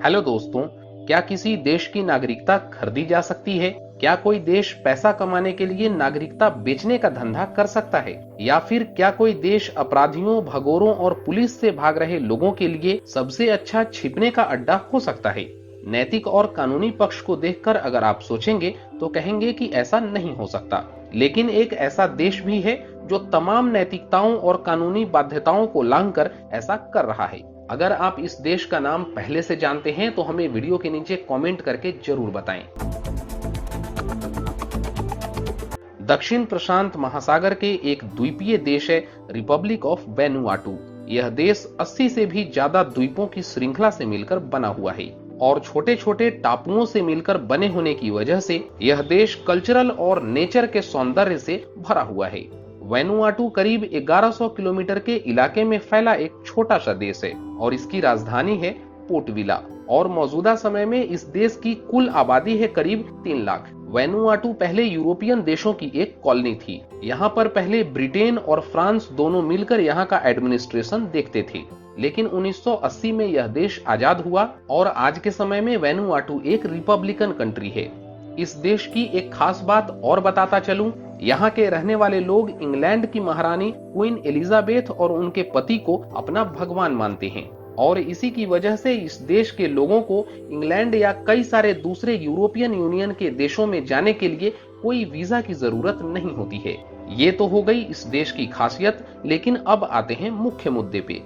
Hello दोस्तों, क्या किसी देश की नागरिकता खरीदी जा सकती है? क्या कोई देश पैसा कमाने के लिए नागरिकता बेचने का धंधा कर सकता है? या फिर क्या कोई देश अपराधियों, भगोरों और पुलिस से भाग रहे लोगों के लिए सबसे अच्छा छिपने का अड्डा हो सकता है? नैतिक और कानूनी पक्ष को देखकर अगर आप सोचेंगे तो कहेंगे कि ऐसा नहीं हो सकता। लेकिन एक ऐसा देश भी है जो तमाम नैतिकताओं और कानूनी बाध्यताओं को लांघकर ऐसा कर रहा है। अगर आप इस देश का नाम पहले से जानते हैं तो हमें वीडियो के नीचे कमेंट करके जरूर बताएं। दक्षिण प्रशांत महासागर के एक द्वीपीय देश है रिपब्लिक ऑफ वैनुआटू। यह देश 80 से भी ज्यादा द्वीपों की श्रृंखला से मिलकर बना हुआ है और छोटे छोटे टापुओं से मिलकर बने होने की वजह से यह देश कल्चरल और नेचर के सौंदर्य से भरा हुआ है। वैनुआटू करीब 1100 किलोमीटर के इलाके में फैला एक छोटा सा देश है और इसकी राजधानी है पोर्ट विला और मौजूदा समय में इस देश की कुल आबादी है करीब 3 लाख। वैनुआटू पहले यूरोपियन देशों की एक कॉलोनी थी। यहाँ पर पहले ब्रिटेन और फ्रांस दोनों मिलकर यहाँ का एडमिनिस्ट्रेशन देखते थे, लेकिन 1980 में यह देश आजाद हुआ और आज के समय में वैनुआटू एक रिपब्लिकन कंट्री है। इस देश की एक खास बात और बताता चलूं, यहाँ के रहने वाले लोग इंग्लैंड की महारानी क्वीन एलिजाबेथ और उनके पति को अपना भगवान मानते हैं और इसी की वजह से इस देश के लोगों को इंग्लैंड या कई सारे दूसरे यूरोपियन यूनियन के देशों में जाने के लिए कोई वीजा की जरूरत नहीं होती है। ये तो हो गई इस देश की खासियत, लेकिन अब आते हैं मुख्य मुद्दे पे।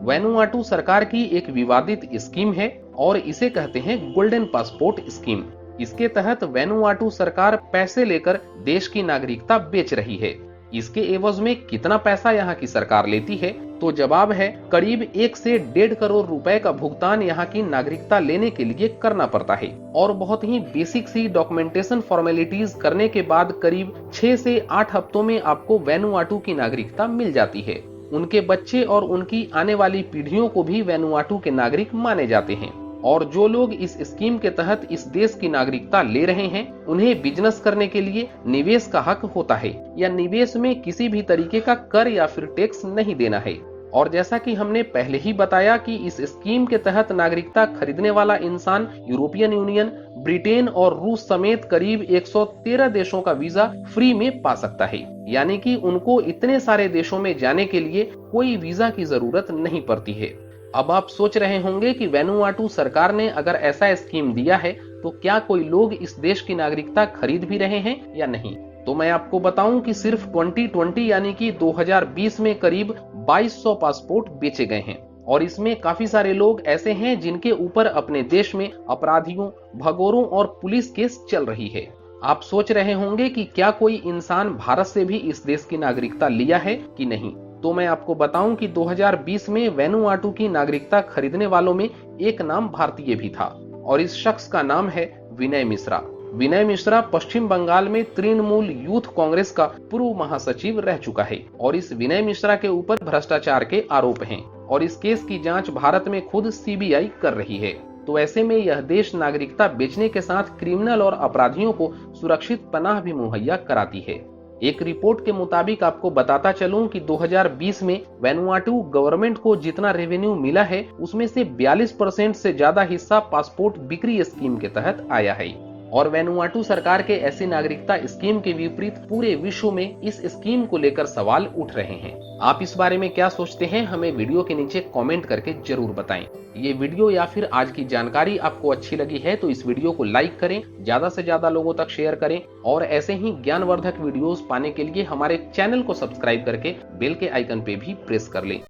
वैनुआटू सरकार की एक विवादित स्कीम है और इसे कहते हैं गोल्डन पासपोर्ट स्कीम। इसके तहत वैनुआटू सरकार पैसे लेकर देश की नागरिकता बेच रही है। इसके एवज में कितना पैसा यहाँ की सरकार लेती है, तो जवाब है करीब 1 से 1.5 करोड़ रुपए का भुगतान यहाँ की नागरिकता लेने के लिए करना पड़ता है और बहुत ही बेसिक सी डॉक्यूमेंटेशन फॉर्मेलिटीज करने के बाद करीब 6 से 8 हफ्तों में आपको वैनुआटू की नागरिकता मिल जाती है। उनके बच्चे और उनकी आने वाली पीढ़ियों को भी वैनुआटू के नागरिक माने जाते हैं और जो लोग इस स्कीम के तहत इस देश की नागरिकता ले रहे हैं उन्हें बिजनेस करने के लिए निवेश का हक होता है या निवेश में किसी भी तरीके का कर या फिर टैक्स नहीं देना है। और जैसा कि हमने पहले ही बताया कि इस स्कीम के तहत नागरिकता खरीदने वाला इंसान यूरोपियन यूनियन, ब्रिटेन और रूस समेत करीब 113 देशों का वीजा फ्री में पा सकता है, यानी कि उनको इतने सारे देशों में जाने के लिए कोई वीजा की जरूरत नहीं पड़ती है। अब आप सोच रहे होंगे कि वैनुआटू सरकार ने अगर ऐसा स्कीम दिया है तो क्या कोई लोग इस देश की नागरिकता खरीद भी रहे हैं या नहीं। तो मैं आपको बताऊं कि सिर्फ 2020 यानी कि 2020 में करीब 2200 पासपोर्ट बेचे गए हैं और इसमें काफी सारे लोग ऐसे हैं जिनके ऊपर अपने देश में अपराधियों, भगोरों और पुलिस केस चल रही है। आप सोच रहे होंगे कि क्या कोई इंसान भारत से भी इस देश की नागरिकता लिया है कि नहीं। तो मैं आपको बताऊं कि 2020 में वैनुआटू की नागरिकता खरीदने वालों में एक नाम भारतीय भी था और इस शख्स का नाम है विनय मिश्रा। विनय मिश्रा पश्चिम बंगाल में तृणमूल यूथ कांग्रेस का पूर्व महासचिव रह चुका है और इस विनय मिश्रा के ऊपर भ्रष्टाचार के आरोप हैं और इस केस की जांच भारत में खुद सीबीआई कर रही है। तो ऐसे में यह देश नागरिकता बेचने के साथ क्रिमिनल और अपराधियों को सुरक्षित पनाह भी मुहैया कराती है। एक रिपोर्ट के मुताबिक आपको बताता चलूं कि 2020 में वैनुआटू गवर्नमेंट को जितना रेवेन्यू मिला है उसमें से 42% से ज्यादा हिस्सा पासपोर्ट बिक्री स्कीम के तहत आया है और वैनुआटू सरकार के ऐसी नागरिकता स्कीम के विपरीत पूरे विश्व में इस स्कीम को लेकर सवाल उठ रहे हैं। आप इस बारे में क्या सोचते हैं, हमें वीडियो के नीचे कमेंट करके जरूर बताएं। ये वीडियो या फिर आज की जानकारी आपको अच्छी लगी है तो इस वीडियो को लाइक करें, ज्यादा से ज्यादा लोगों तक शेयर करें और ऐसे ही ज्ञानवर्धक वीडियोस पाने के लिए हमारे चैनल को सब्सक्राइब करके बेल के आइकन पे भी प्रेस कर लें।